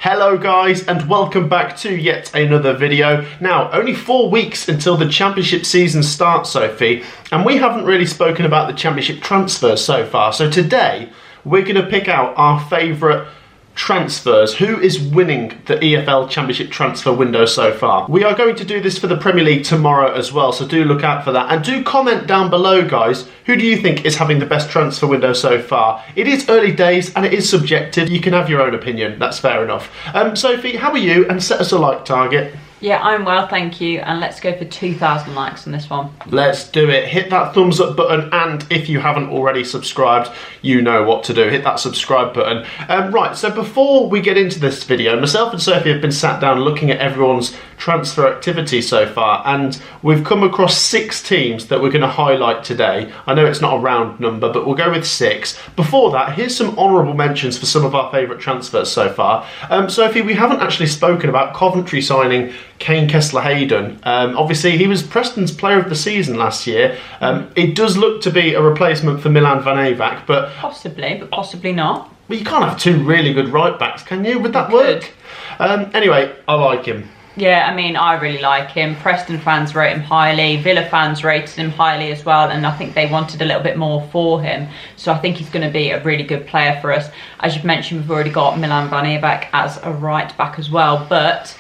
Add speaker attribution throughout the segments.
Speaker 1: Hello guys, and welcome back to yet another video. Now, only 4 weeks until the Championship season starts, Sophie, and we haven't really spoken about the Championship transfers so far. So today, we're going to pick out our favourite transfers. Who is winning the EFL Championship transfer window so far? We are going to do this for the Premier League tomorrow as well, so do look out for that. And do comment down below, guys, who do you think is having the best transfer window so far? It is early days and it is subjective. You can have your own opinion, that's fair enough. Sophie, how are you? And set us a like target.
Speaker 2: Yeah, I'm well, thank you, and let's go for 2,000 likes on this one.
Speaker 1: Let's do it. Hit that thumbs up button, and if you haven't already subscribed, you know what to do. Hit that subscribe button. Right, so before we get into this video, myself and Sophie have been sat down looking at everyone's transfer activity so far, and we've come across 6 teams that we're going to highlight today. I know it's not a round number, but we'll go with 6. Before that, here's some honourable mentions for some of our favourite transfers so far. Sophie, we haven't actually spoken about Coventry signing Kane Kessler-Hayden. Obviously, he was Preston's player of the season last year. It does look to be a replacement for Milan Van Eyck, but
Speaker 2: possibly not.
Speaker 1: Well, you can't have 2 really good right backs, can you? Would that work? Anyway, I like him.
Speaker 2: Yeah, I mean, I really like him. Preston fans rate him highly. Villa fans rated him highly as well, and I think they wanted a little bit more for him. So I think he's going to be a really good player for us. As you've mentioned, we've already got Milan Van Eyck as a right back as well, but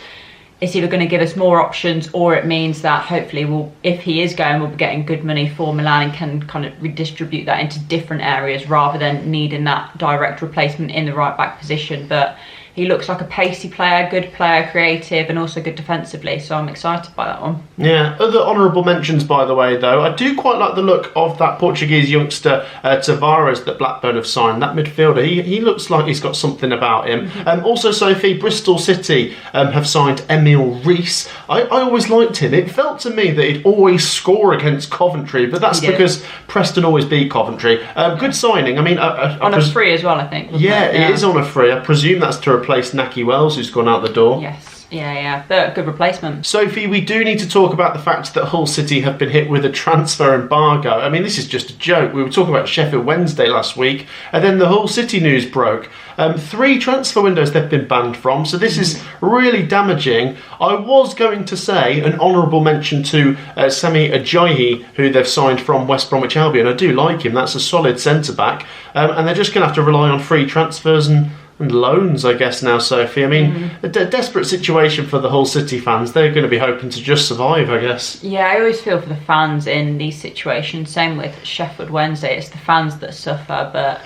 Speaker 2: it's either going to give us more options, or it means that hopefully if he is going, we'll be getting good money for Milan and can kind of redistribute that into different areas rather than needing that direct replacement in the right back position. But he looks like a pacey player, good player, creative, and also good defensively, so I'm excited by that one.
Speaker 1: Yeah, other honourable mentions, by the way, though. I do quite like the look of that Portuguese youngster, Tavares, that Blackburn have signed, that midfielder. He looks like he's got something about him. Also, Sophie, Bristol City have signed Emil Rees. I always liked him. It felt to me that he'd always score against Coventry, but that's because Preston always beat Coventry. Good signing. I mean,
Speaker 2: on a free as well, I think.
Speaker 1: Yeah, it is on a free. I presume that's to replace Naki Wells, who's gone out the door.
Speaker 2: Yes. Yeah, but a good replacement.
Speaker 1: Sophie, we do need to talk about the fact that Hull City have been hit with a transfer embargo. I mean, this is just a joke. We were talking about Sheffield Wednesday last week, and then the Hull City news broke. 3 transfer windows they've been banned from, so this is really damaging. I was going to say an honourable mention to Sami Ajayi, who they've signed from West Bromwich Albion. I do like him. That's a solid centre-back. And they're just going to have to rely on free transfers and loans, I guess, now, Sophie. I mean, a desperate situation for the Hull City fans. They're going to be hoping to just survive, I guess.
Speaker 2: Yeah, I always feel for the fans in these situations. Same with Sheffield Wednesday. It's the fans that suffer, but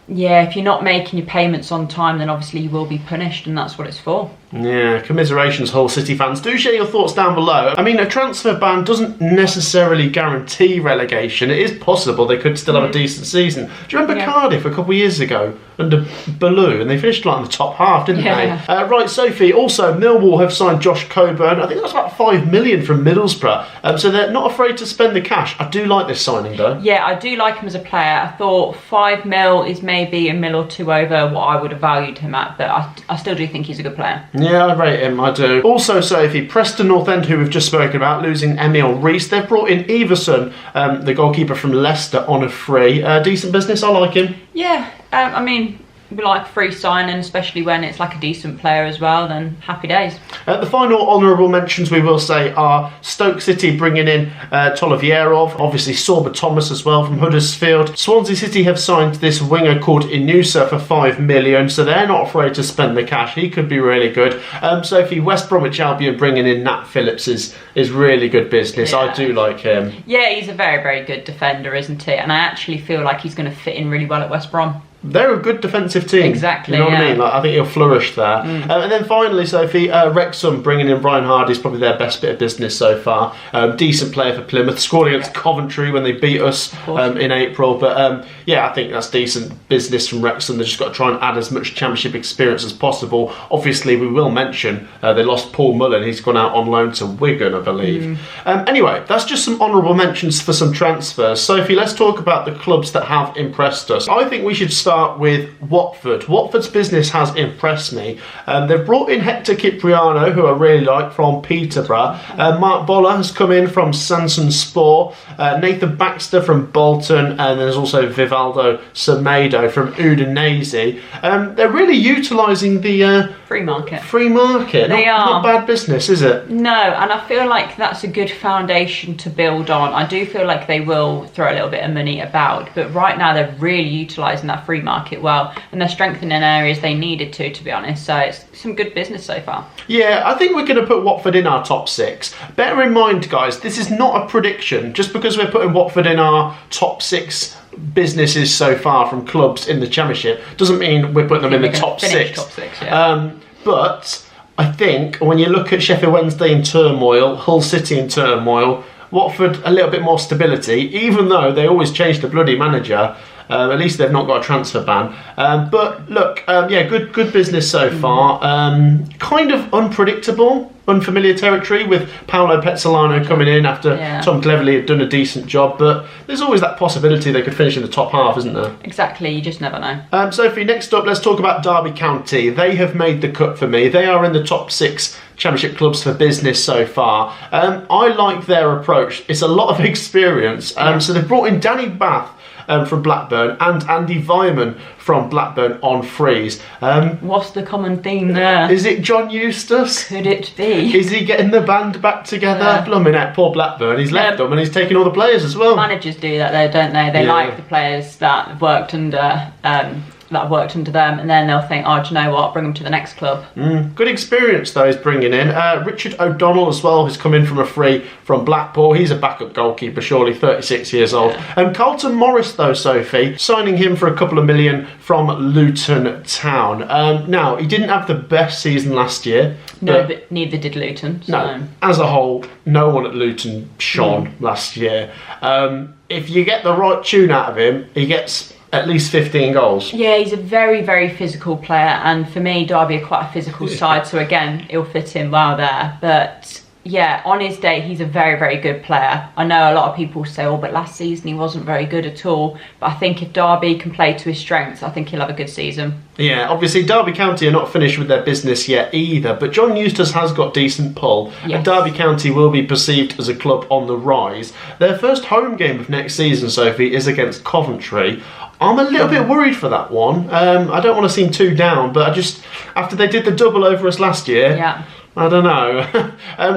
Speaker 2: yeah, if you're not making your payments on time, then obviously you will be punished, and that's what it's for.
Speaker 1: Yeah, commiserations, Hull City fans. Do share your thoughts down below. I mean, a transfer ban doesn't necessarily guarantee relegation. It is possible they could still have a decent season. Do you remember Cardiff a couple of years ago under Ballou, and they finished like in the top half, didn't they? Right, Sophie, also Millwall have signed Josh Coburn. I think that's about 5 million from Middlesbrough. So they're not afraid to spend the cash. I do like this signing, though.
Speaker 2: Yeah, I do like him as a player. I thought 5 mil is maybe a mil or 2 over what I would have valued him at, but I still do think he's a good player.
Speaker 1: Yeah, I rate him, I do. Also, Sophie, Preston North End, who we've just spoken about, losing Emil Rees. They've brought in Everson, the goalkeeper from Leicester, on a free. Decent business, I like him.
Speaker 2: Yeah, I mean, we like free signing, especially when it's like a decent player as well, then happy days.
Speaker 1: The final honourable mentions we will say are Stoke City bringing in Tolovierov, obviously Sorba Thomas as well from Huddersfield. Swansea City have signed this winger called Inusa for 5 million, so they're not afraid to spend the cash. He could be really good. Sophie, West Bromwich Albion bringing in Nat Phillips is really good business. I do like him. Yeah,
Speaker 2: he's a very, very good defender, isn't he? And I actually feel like he's going to fit in really well at West Brom.
Speaker 1: They're a good defensive team.
Speaker 2: Exactly.
Speaker 1: You know what I mean? Like, I think he'll flourish there. And then finally, Sophie, Wrexham bringing in Ryan Hardy is probably their best bit of business so far. Decent player for Plymouth. Scored against Coventry when they beat us in April. But yeah, I think that's decent business from Wrexham. They've just got to try and add as much Championship experience as possible. Obviously, we will mention they lost Paul Mullen. He's gone out on loan to Wigan, I believe. Anyway, that's just some honourable mentions for some transfers. Sophie, let's talk about the clubs that have impressed us. I think we should start start with Watford. Watford's business has impressed me. They've brought in Hector Cipriano, who I really like, from Peterborough. Mark Boller has come in from Sanson-Spor. Nathan Baxter from Bolton, and there's also Vivaldo Semedo from Udinese. They're really utilising the
Speaker 2: free market.
Speaker 1: They are. Not bad business, is it?
Speaker 2: No, and I feel like that's a good foundation to build on. I do feel like they will throw a little bit of money about, but right now they're really utilising that free market well, and they're strengthening areas they needed to be honest. So it's some good business so far.
Speaker 1: Yeah, I think we're going to put Watford in our top 6. Bear in mind, guys, this is not a prediction. Just because we're putting Watford in our top 6 businesses so far from clubs in the Championship doesn't mean we're putting them in the top 6.
Speaker 2: Top 6, yeah.
Speaker 1: But I think when you look at Sheffield Wednesday in turmoil, Hull City in turmoil, Watford a little bit more stability, even though they always change the bloody manager. At least they've not got a transfer ban. But look, good business so far. Kind of unpredictable, unfamiliar territory with Paolo Pezzolano coming in after Tom Cleverley had done a decent job. But there's always that possibility they could finish in the top half, isn't there?
Speaker 2: Exactly, you just never know.
Speaker 1: Sophie, next up, let's talk about Derby County. They have made the cut for me. They are in the top 6 Championship clubs for business so far. I like their approach. It's a lot of experience. So they've brought in Danny Bath from Blackburn and Andy Vyman from Blackburn on frees.
Speaker 2: What's the common theme there?
Speaker 1: Is it John Eustace?
Speaker 2: Could it be?
Speaker 1: Is he getting the band back together? Blooming at poor Blackburn. He's left them and he's taking all the players as well.
Speaker 2: Managers do that though, don't they? They like the players that have worked under them, and then they'll think, oh, do you know what, bring them to the next club.
Speaker 1: Good experience though he's bringing in. Richard O'Donnell as well, who's come in from a free from Blackpool. He's a backup goalkeeper, surely, 36 years old. Carlton Morris though, Sophie, signing him for a couple of million from Luton Town. Now, he didn't have the best season last year.
Speaker 2: No, but neither did Luton. So.
Speaker 1: No, as a whole, no one at Luton shone last year. If you get the right tune out of him, he gets at least 15 goals. Yeah,
Speaker 2: he's a very, very physical player, and for me, Derby are quite a physical side, so again, he'll fit in well there. But yeah, on his day, he's a very, very good player. I know a lot of people say, oh, but last season he wasn't very good at all. But I think if Derby can play to his strengths, I think he'll have a good season.
Speaker 1: Yeah, obviously Derby County are not finished with their business yet either, but John Eustace has got decent pull, and Derby County will be perceived as a club on the rise. Their first home game of next season, Sophie, is against Coventry. I'm a little bit worried for that one. I don't want to seem too down, but I just, after they did the double over us last year, I don't know.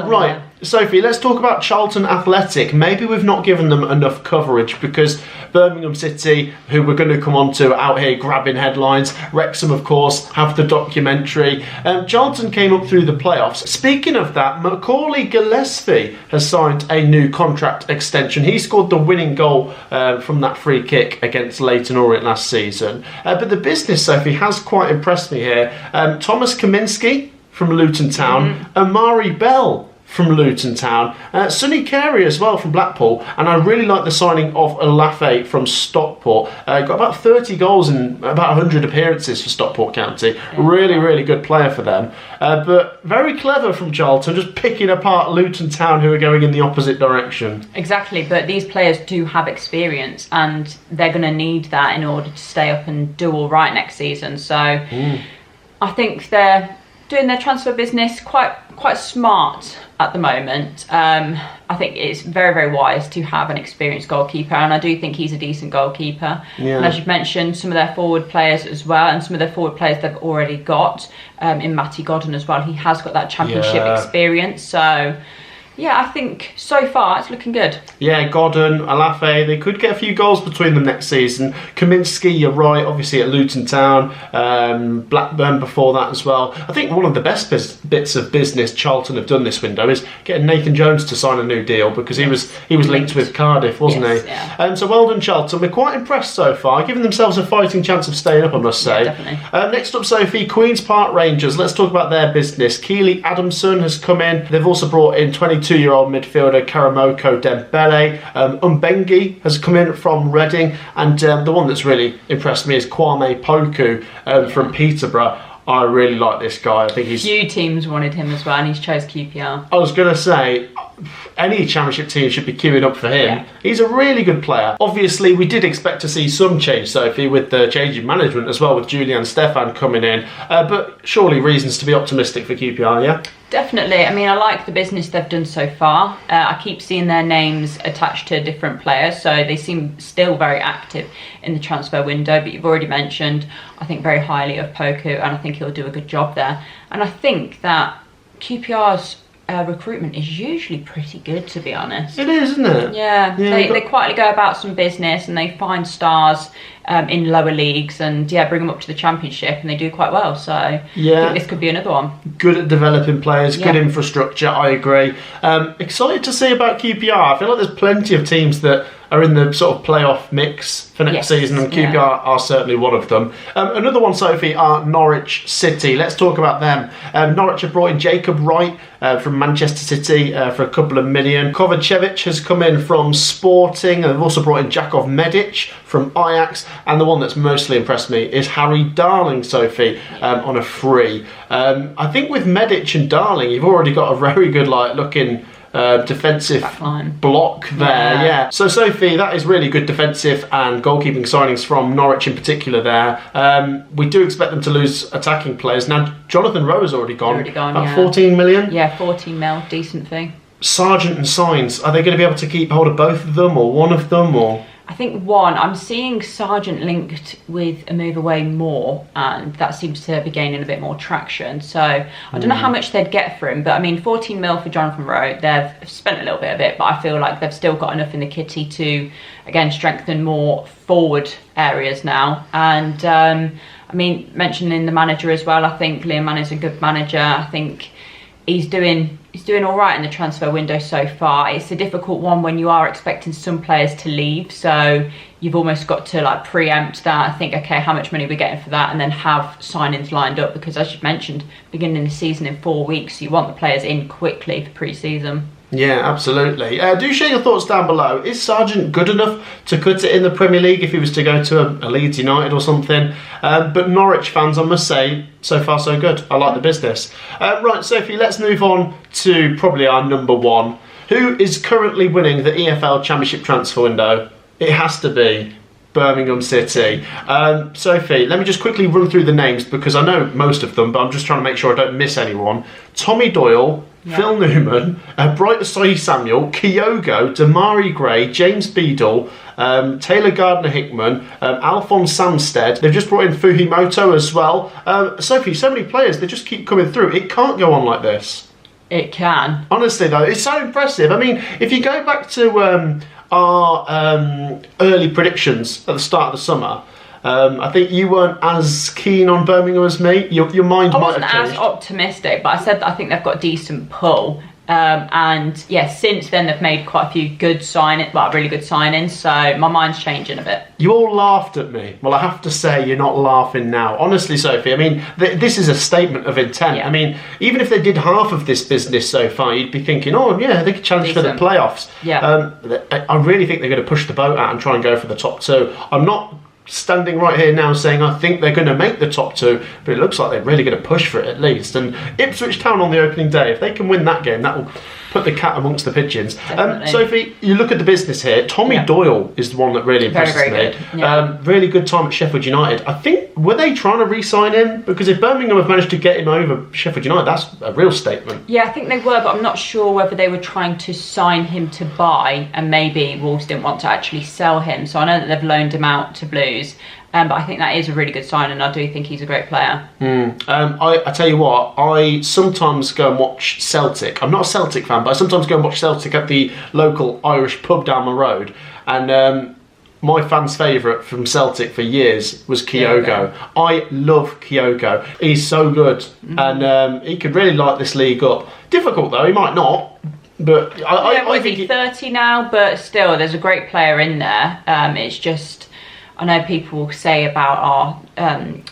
Speaker 1: Right, Sophie, let's talk about Charlton Athletic. Maybe we've not given them enough coverage because Birmingham City, who we're going to come on to, out here grabbing headlines. Wrexham, of course, have the documentary. Charlton came up through the playoffs. Speaking of that, Macaulay Gillespie has signed a new contract extension. He scored the winning goal from that free kick against Leyton Orient last season. But the business, Sophie, has quite impressed me here. Thomas Kaminski from Luton Town, Amari Bell from Luton Town, Sonny Carey as well from Blackpool, and I really like the signing of Olafe from Stockport. Got about 30 goals and about 100 appearances for Stockport County. Really, really good player for them. But very clever from Charlton, just picking apart Luton Town, who are going in the opposite direction.
Speaker 2: Exactly, but these players do have experience, and they're going to need that in order to stay up and do all right next season. So I think they're doing their transfer business quite smart at the moment. I think it's very, very wise to have an experienced goalkeeper, and I do think he's a decent goalkeeper. And as you've mentioned, some of their forward players as well, and some of their forward players they've already got in Matty Godden as well. He has got that championship experience, so yeah, I think so far it's looking good.
Speaker 1: Yeah, Godden, Olafe, they could get a few goals between them next season. Kaminski, you're right, obviously at Luton Town, Blackburn before that as well. I think one of the best bits of business Charlton have done this window is getting Nathan Jones to sign a new deal, because he was linked with Cardiff, wasn't he?
Speaker 2: Yeah.
Speaker 1: So well done, Charlton. We're quite impressed so far, giving themselves a fighting chance of staying up, I must say.
Speaker 2: Yeah, definitely.
Speaker 1: Next up, Sophie, Queen's Park Rangers. Let's talk about their business. Keely Adamson has come in. They've also brought in 22-year-old midfielder Karamoko Dembele. Umbengi has come in from Reading, and the one that's really impressed me is Kwame Poku from Peterborough. I really like this guy. I think he's...
Speaker 2: Few teams wanted him as well, and he's chose QPR.
Speaker 1: I was going to say, any Championship team should be queuing up for him.
Speaker 2: Yeah.
Speaker 1: He's a really good player. Obviously, we did expect to see some change, Sophie, with the change in management as well, with Julian Stefan coming in. But surely reasons to be optimistic for QPR, yeah?
Speaker 2: Definitely. I mean, I like the business they've done so far. I keep seeing their names attached to different players, so they seem still very active in the transfer window. But you've already mentioned, I think very highly of Poku, and I think he'll do a good job there. And I think that QPR's recruitment is usually pretty good, to be honest.
Speaker 1: It is, isn't it?
Speaker 2: Yeah, they quietly go about some business and they find stars in lower leagues and bring them up to the Championship, and they do quite well. So I think this could be another one. Good
Speaker 1: at developing players, good infrastructure. I agree. Excited to see about QPR. I feel like there's plenty of teams that are in the sort of playoff mix for next season, and QPR are certainly one of them. Another one, Sophie, are Norwich City. Let's talk about them. Norwich have brought in Jacob Wright from Manchester City for a couple of million. Kovacevic has come in from Sporting, and they've also brought in Jakov Medic from Ajax. And the one that's mostly impressed me is Harry Darling, Sophie, on a free. I think with Medic and Darling, you've already got a very good looking defensive block there. Yeah. So Sophie, that is really good defensive and goalkeeping signings from Norwich in particular there. We do expect them to lose attacking players. Now Jonathan Rowe has already gone. About 14 million.
Speaker 2: Yeah, 14 mil, decent thing.
Speaker 1: Sargent and Signs, are they going to be able to keep hold of both of them or one of them, or?
Speaker 2: I think one. I'm seeing Sargent linked with a move away more, and that seems to be gaining a bit more traction. So I don't know how much they'd get for him, but I mean, 14 mil for Jonathan Rowe. They've spent a little bit of it, but I feel like they've still got enough in the kitty to, again, strengthen more forward areas now. And I mean, mentioning the manager as well, I think Liam Manning's a good manager. I think he's doing all right in the transfer window so far. It's a difficult one when you are expecting some players to leave, so you've almost got to preempt that. I think, okay, how much money are we getting for that, and then have signings lined up, because as you mentioned, beginning the season in 4 weeks, you want the players in quickly for pre-season.
Speaker 1: Yeah, absolutely. Do share your thoughts down below. Is Sargent good enough to cut it in the Premier League if he was to go to a Leeds United or something? But Norwich fans, I must say, so far so good. I like the business. Right, Sophie, let's move on to probably our number one. Who is currently winning the EFL Championship transfer window? It has to be Birmingham City. Sophie, let me just quickly run through the names because I know most of them, but I'm just trying to make sure I don't miss anyone. Tommy Doyle, Phil Newman, Bright Asahi Samuel, Kyogo, Damari Gray, James Beadle, Taylor Gardner-Hickman, Alphonse Samstead. They've just brought in Fujimoto as well. Sophie, so many players, they just keep coming through. It can't go on like this.
Speaker 2: It can.
Speaker 1: Honestly, though, it's so impressive. I mean, if you go back to our early predictions at the start of the summer, I think you weren't as keen on Birmingham as me. Your mind might have changed.
Speaker 2: I wasn't as optimistic, but I said that I think they've got decent pull. And yeah, since then they've made quite a few good really good signings. So my mind's changing a bit.
Speaker 1: You all laughed at me. Well, I have to say you're not laughing now. Honestly, Sophie, I mean, this is a statement of intent. Yeah. I mean, even if they did half of this business so far, you'd be thinking, oh yeah, they could challenge for the playoffs.
Speaker 2: Yeah.
Speaker 1: I really think they're going to push the boat out and try and go for the top two. I'm not standing right here now saying I think they're going to make the top two, but it looks like they're really going to push for it at least. And Ipswich Town on the opening day, if they can win that game, that will put the cat amongst the pigeons. Sophie, you look at the business here. Tommy Doyle is the one that really impresses me.
Speaker 2: Very good. Yeah.
Speaker 1: Really good time at Sheffield United. I think, were they trying to re-sign him? Because if Birmingham have managed to get him over Sheffield United, that's a real statement.
Speaker 2: Yeah, I think they were, but I'm not sure whether they were trying to sign him to buy, and maybe Wolves didn't want to actually sell him. So I know that they've loaned him out to Blues. But I think that is a really good sign, and I do think he's a great player.
Speaker 1: I tell you what, I sometimes go and watch Celtic. I'm not a Celtic fan, but I sometimes go and watch Celtic at the local Irish pub down the road. And my fan's favourite from Celtic for years was Kyogo. I love Kyogo. He's so good, and he could really light this league up. Difficult though, he might not. But I think
Speaker 2: he's 30 now, but still, there's a great player in there. It's just, I know people say about our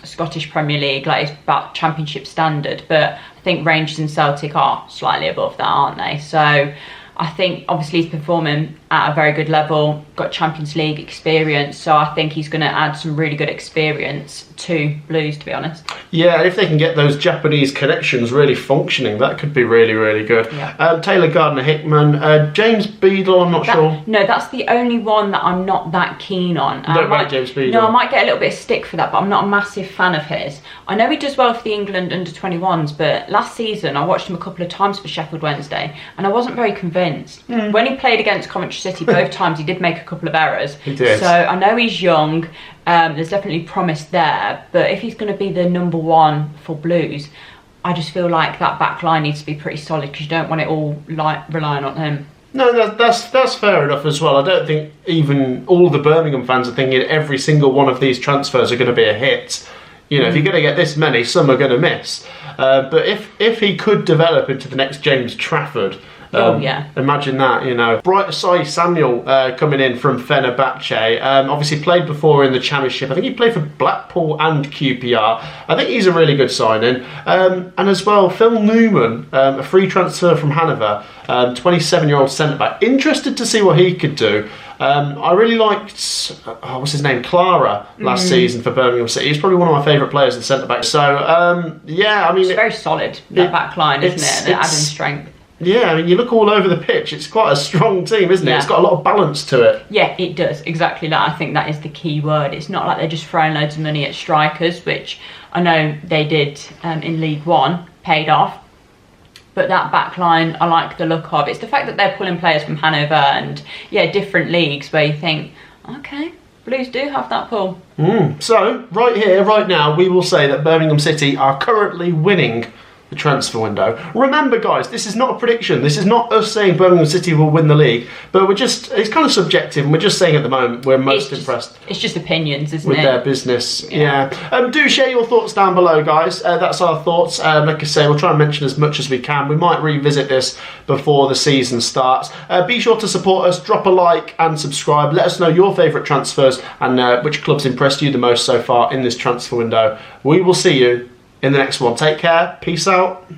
Speaker 2: Scottish Premier League, like it's about Championship standard, but I think Rangers and Celtic are slightly above that, aren't they? So I think obviously he's performing at a very good level, got Champions League experience, so I think he's going to add some really good experience to Blues, to be honest.
Speaker 1: Yeah, if they can get those Japanese connections really functioning, that could be really, really good.
Speaker 2: Yeah.
Speaker 1: Taylor Gardner-Hickman, James Beadle, I'm not sure.
Speaker 2: No, that's the only one that I'm not that keen on.
Speaker 1: Don't like James Beadle?
Speaker 2: No, I might get a little bit of stick for that, but I'm not a massive fan of his. I know he does well for the England under-21s, but last season I watched him a couple of times for Sheffield Wednesday, and I wasn't very convinced. When he played against Coventry City, both times he did make a couple of errors.
Speaker 1: He did.
Speaker 2: So I know he's young. There's definitely promise there, but if he's going to be the number one for Blues, I just feel like that back line needs to be pretty solid, because you don't want it all relying on him.
Speaker 1: No, that's fair enough as well. I don't think even all the Birmingham fans are thinking every single one of these transfers are going to be a hit. You know, if you're going to get this many, some are going to miss. But if he could develop into the next James Trafford, imagine that, you know. Bright Asai Samuel coming in from Fenerbahce. Obviously played before in the Championship. I think he played for Blackpool and QPR. I think he's a really good signing. And as well, Phil Newman, a free transfer from Hanover, 27-year-old centre-back. Interested to see what he could do. I really liked, what's his name, Clara last season for Birmingham City. He's probably one of my favourite players in centre-back. So, yeah, I mean...
Speaker 2: It's very solid, that back line, isn't it? They're adding strength.
Speaker 1: Yeah, I mean, you look all over the pitch, it's quite a strong team, isn't it?
Speaker 2: Yeah.
Speaker 1: It's got a lot of balance to it.
Speaker 2: Yeah, it does, exactly that. I think that is the key word. It's not like they're just throwing loads of money at strikers, which I know they did in League One, paid off. But that back line, I like the look of. It's the fact that they're pulling players from Hanover and, yeah, different leagues where you think, okay, Blues do have that pull.
Speaker 1: So, right here, right now, we will say that Birmingham City are currently winning the transfer window. Remember, guys, this is not a prediction. This is not us saying Birmingham City will win the league, but it's kind of subjective, and we're just saying at the moment we're most impressed.
Speaker 2: It's just opinions, isn't
Speaker 1: it? With their business, yeah. Do share your thoughts down below, guys. That's our thoughts. Like I say, we'll try and mention as much as we can. We might revisit this before the season starts. Be sure to support us, drop a like and subscribe. Let us know your favourite transfers and which clubs impressed you the most so far in this transfer window. We will see you in the next one. Take care. Peace out.